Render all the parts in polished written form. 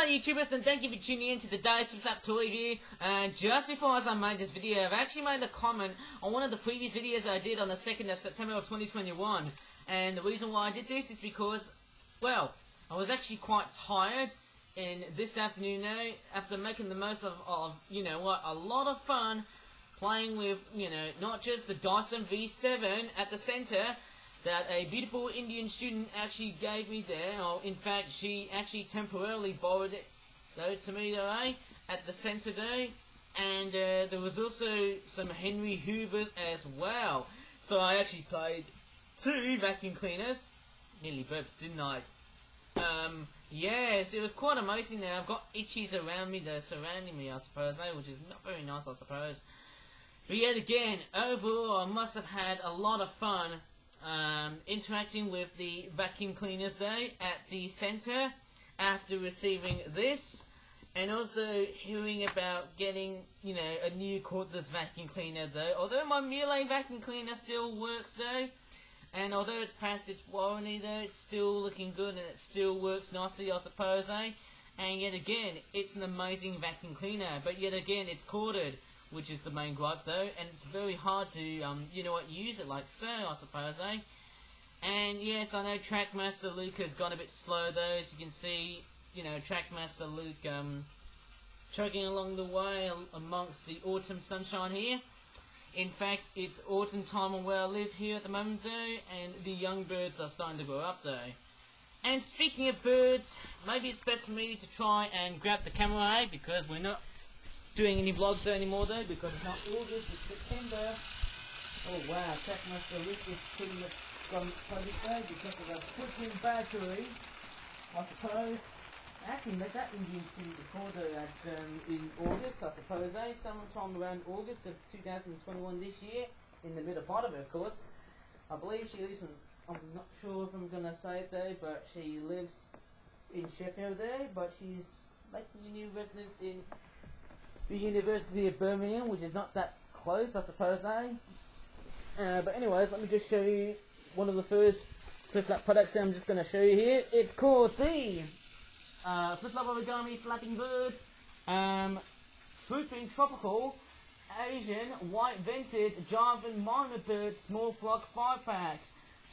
on YouTubers, and thank you for tuning in to the Dyson V7 toy review. And just before as I made this video, I've actually made a comment on one of the previous videos I did on the 2nd of September of 2021. And the reason why I did this is because, well, I was actually quite tired in this afternoon now, after making the most of you know what, a lot of fun playing with, you know, not just the Dyson V7 at the centre that a beautiful Indian student actually gave me there, or in fact she actually temporarily borrowed it though to me though, at the centre though, and there was also some Henry Hoovers as well. So I actually played 2 vacuum cleaners. Nearly burps, didn't I? Yes, it was quite amazing now. I've got itchies around me though, surrounding me I suppose, which is not very nice I suppose. But yet again, overall I must have had a lot of fun interacting with the vacuum cleaners though at the centre after receiving this, and also hearing about getting, you know, a new cordless vacuum cleaner though. Although my Myna vacuum cleaner still works though, and although it's past its warranty though, it's still looking good and it still works nicely I suppose, and yet again it's an amazing vacuum cleaner, but yet again it's corded, which is the main gripe though, and it's very hard to, you know what, use it like so, I suppose, And yes, I know Trackmaster Luke has gone a bit slow though, as you can see, you know, Trackmaster Luke, chugging along the way amongst the autumn sunshine here. In fact, it's autumn time where I live here at the moment though, and the young birds are starting to grow up though. And speaking of birds, maybe it's best for me to try and grab the camera, because we're not doing any vlogs anymore though, because it's not August, it's September. Oh wow, Trackmaster Luke is pretty much gone flooded though because of a flickering battery, I suppose. I actually met that Indian student before though in August, I suppose, sometime around August of 2021 this year, in the middle part of it of course. I believe she lives in, I'm not sure if I'm going to say it though, but she lives in Sheffield there, but she's making a new residence in the University of Birmingham, which is not that close, I suppose, But anyways, let me just show you one of the first flip-flap products that I'm just going to show you here. It's called the flip-flap Origami Flapping Birds Trooping Tropical Asian White Vented Javan Mynah Bird Small Flock 5-pack.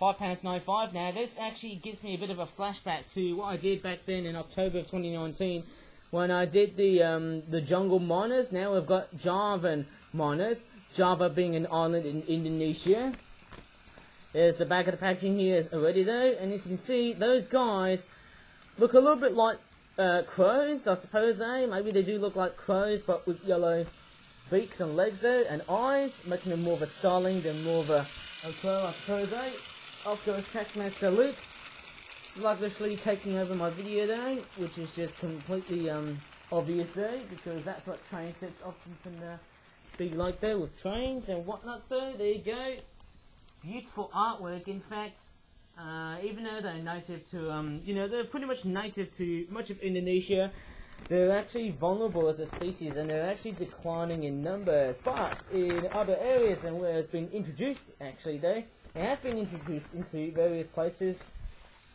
£5.95. Now this actually gives me a bit of a flashback to what I did back then in October of 2019, when I did the jungle miners. Now we've got Javan miners, Java being an island in Indonesia. There's the back of the packaging here already though, and as you can see, those guys look a little bit like crows, I suppose, Maybe they do look like crows, but with yellow beaks and legs though, and eyes, making them more of a starling than more of a crow, I suppose, Off goes Trackmaster Luke, sluggishly taking over my video though, which is just completely obvious though, because that's what train sets often tend to be like though, with trains and whatnot though. There you go, beautiful artwork. In fact, even though they're native to, you know, they're pretty much native to much of Indonesia, they're actually vulnerable as a species, and they're actually declining in numbers. But in other areas and where it's been introduced, actually though, it has been introduced into various places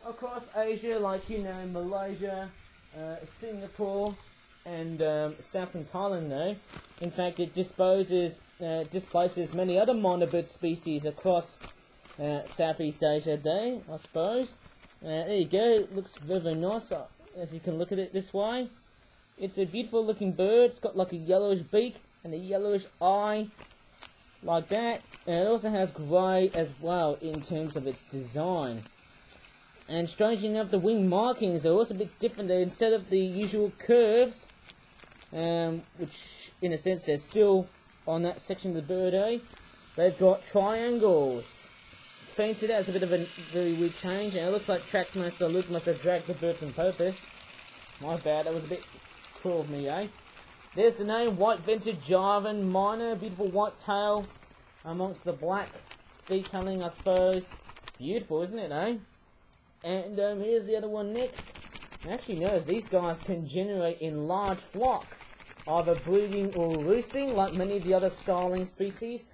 across Asia, like, you know, Malaysia, Singapore, and southern Thailand though. In fact, it displaces many other Mynah bird species across Southeast Asia though, I suppose. There you go, it looks very, very nice, as you can look at it this way. It's a beautiful looking bird. It's got like a yellowish beak and a yellowish eye, like that. And it also has grey as well in terms of its design. And strangely enough, the wing markings are also a bit different there. Instead of the usual curves, which in a sense they're still on that section of the bird, they've got triangles. Fancy that. It's a bit of a very weird change, and it looks like Trackmaster Luke must have dragged the birds on purpose. My bad, that was a bit cruel of me, There's the name, White Vented Javan Mynah, beautiful white tail amongst the black detailing, I suppose. Beautiful, isn't it, And here's the other one next. I actually noticed these guys can generate in large flocks, either breeding or roosting, like many of the other starling species.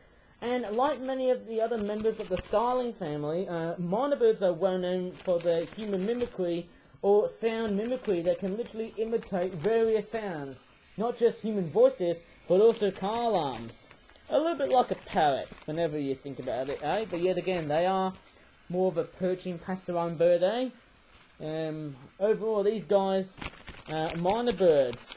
And like many of the other members of the starling family, Mynah birds are well known for their human mimicry or sound mimicry that can literally imitate various sounds. Not just human voices, but also car alarms. A little bit like a parrot, whenever you think about it, eh? But yet again, they are more of a perching passerine bird, eh? Overall, these guys are minor birds,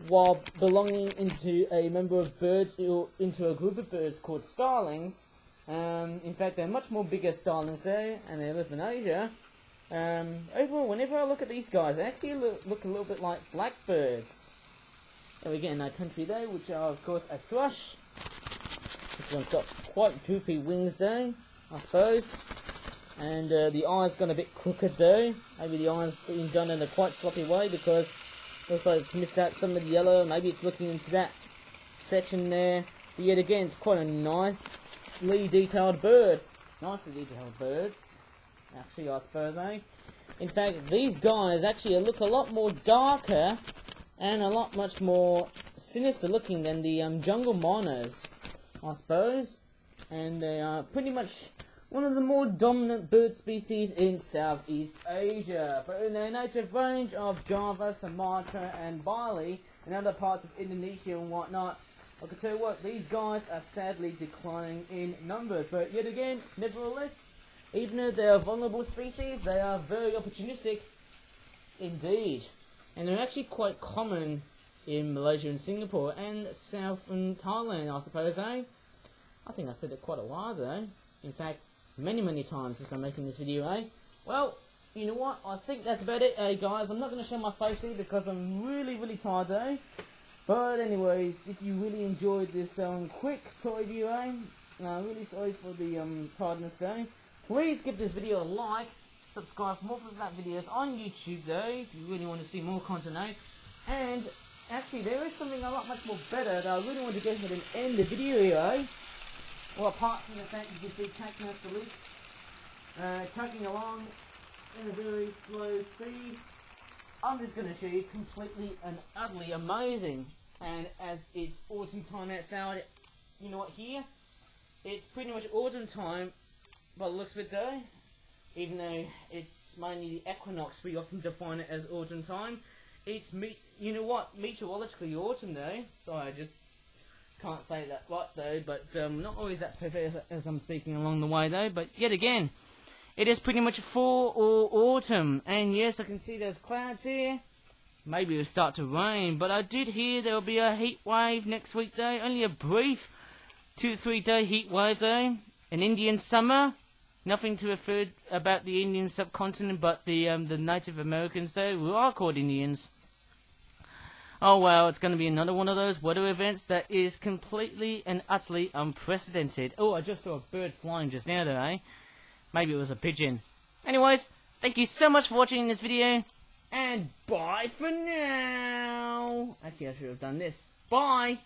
while belonging into a member of birds, or into a group of birds called starlings. In fact, they're much more bigger starlings there, and they live in Asia. Overall, whenever I look at these guys, they actually look a little bit like blackbirds. And we get in our country there, which are of course a thrush. This one's got quite droopy wings there, I suppose. And the eye's gone a bit crooked though. Maybe the eye's been done in a quite sloppy way because looks like it's missed out some of the yellow. Maybe it's looking into that section there. But yet again, it's quite a nicely detailed bird. Nicely detailed birds, actually, I suppose, eh? In fact, these guys actually look a lot more darker and a lot much more sinister looking than the jungle mynahs, I suppose. And they are pretty much one of the more dominant bird species in Southeast Asia. But in their native range of Java, Sumatra and Bali and other parts of Indonesia and whatnot, I can tell you what, these guys are sadly declining in numbers. But yet again, nevertheless, even though they are vulnerable species, they are very opportunistic indeed. And they're actually quite common in Malaysia and Singapore and southern Thailand, I suppose, eh? I think I said it quite a while though. In fact, many times since I'm making this video, eh? Well, you know what? I think that's about it, guys. I'm not going to show my face here because I'm really tired, eh? But anyways, if you really enjoyed this quick toy review, eh? Really sorry for the tiredness, eh? Please give this video a like. Subscribe for more of that videos on YouTube though, if you really want to see more content, eh? And actually, there is something a lot much more better that I really want to go ahead and end the video here, eh? Well, apart from the fact you can see Cactus the leaf tucking along in a very slow speed, I'm just going to show you completely and utterly amazing. And as it's autumn time outside, you know what, here, it's pretty much autumn time by the looks of it though. Even though it's mainly the equinox, we often define it as autumn time. It's you know what, meteorologically autumn though. Sorry, I just can't say that right though, but not always that perfect as I'm speaking along the way though. But yet again, it is pretty much fall or autumn. And yes, I can see there's clouds here. Maybe it'll start to rain, but I did hear there'll be a heat wave next week though. Only a brief 2 to 3 day heat wave though. An Indian summer. Nothing to refer about the Indian subcontinent, but the Native Americans though, who are called Indians. Oh well, it's going to be another one of those weather events that is completely and utterly unprecedented. Oh, I just saw a bird flying just now though, eh? Maybe it was a pigeon. Anyways, thank you so much for watching this video, and bye for now. Actually, I should have done this. Bye!